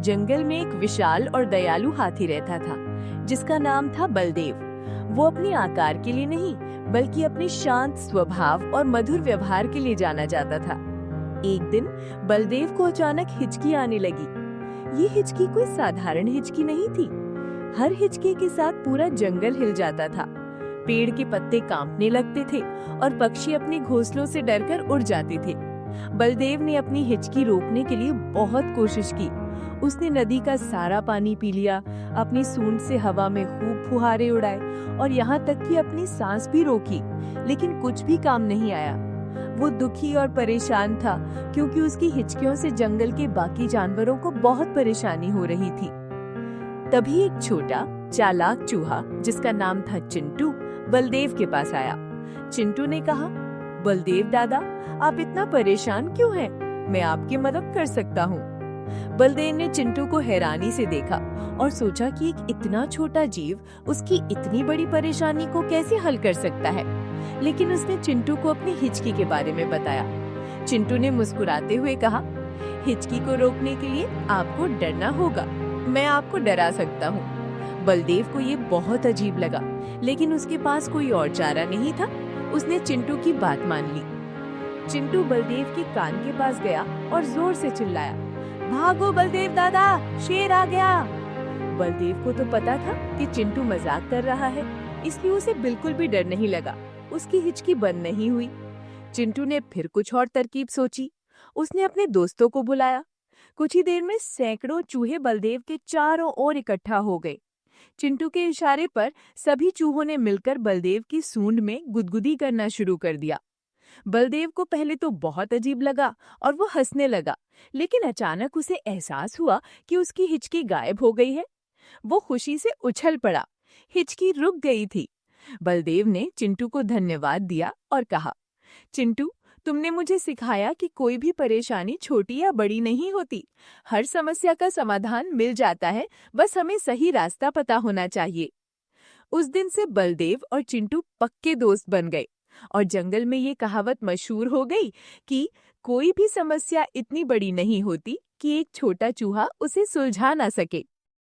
जंगल में एक विशाल और दयालु हाथी रहता था जिसका नाम था बलदेव। वो अपने आकार के लिए नहीं बल्कि अपने शांत स्वभाव और मधुर व्यवहार के लिए जाना जाता था। एक दिन बलदेव को अचानक हिचकी आने लगी। ये हिचकी कोई साधारण हिचकी नहीं थी। हर हिचकी के साथ पूरा जंगल हिल जाता था। पेड़ के पत्ते कांपने लगते थे और पक्षी अपने घोंसलों से डरकर उड़ जाते थे। बलदेव ने अपनी हिचकी रोकने के लिए बहुत कोशिश की। उसने नदी का सारा पानी पी लिया, अपनी सूंड से हवा में खूब फुहारे उड़ाए और यहाँ तक कि अपनी सांस भी रोकी, लेकिन कुछ भी काम नहीं आया। वो दुखी और परेशान था क्योंकि उसकी हिचकियों से जंगल के बाकी जानवरों को बहुत परेशानी हो रही थी। तभी एक छोटा चालाक चूहा जिसका नाम था चिंटू बलदेव के पास आया। चिंटू ने कहा, बलदेव दादा, आप इतना परेशान क्यों हैं? मैं आपकी मदद कर सकता हूँ। बलदेव ने चिंटू को हैरानी से देखा और सोचा कि एक इतना छोटा जीव उसकी इतनी बड़ी परेशानी को कैसे हल कर सकता है। लेकिन उसने चिंटू को अपनी हिचकी के बारे में बताया। चिंटू ने मुस्कुराते हुए कहा, हिचकी को रोकने के लिए आपको डरना होगा। मैं आपको डरा सकता हूँ। बलदेव को ये बहुत अजीब लगा, लेकिन उसके पास कोई और चारा नहीं था। उसने चिंटू की बात मान ली। चिंटू बलदेव के कान के पास गया और जोर से चिल्लाया, भागो बलदेव दादा, शेर आ गया। बलदेव को तो पता था कि चिंटू मजाक कर रहा है, इसलिए उसे बिल्कुल भी डर नहीं लगा। उसकी हिचकी बंद नहीं हुई। चिंटू ने फिर कुछ और तरकीब सोची। उसने अपने दोस्तों को बुलाया। कुछ ही देर में सैकड़ों चूहे बलदेव के चारों ओर इकट्ठा हो गए। चिंटू के इशारे पर सभी चूहों ने मिलकर बलदेव की सूंड में गुदगुदी करना शुरू कर दिया। बलदेव को पहले तो बहुत अजीब लगा और वो हंसने लगा, लेकिन अचानक उसे एहसास हुआ कि उसकी हिचकी गायब हो गई है। वो खुशी से उछल पड़ा। हिचकी रुक गई थी। बलदेव ने चिंटू को धन्यवाद दिया और कहा, चिंटू, तुमने मुझे सिखाया कि कोई भी परेशानी छोटी या बड़ी नहीं होती। हर समस्या का समाधान मिल जाता है, बस हमें सही रास्ता पता होना चाहिए। उस दिन से बलदेव और चिंटू पक्के दोस्त बन गए और जंगल में ये कहावत मशहूर हो गई कि कोई भी समस्या इतनी बड़ी नहीं होती कि एक छोटा चूहा उसे सुलझा ना सके।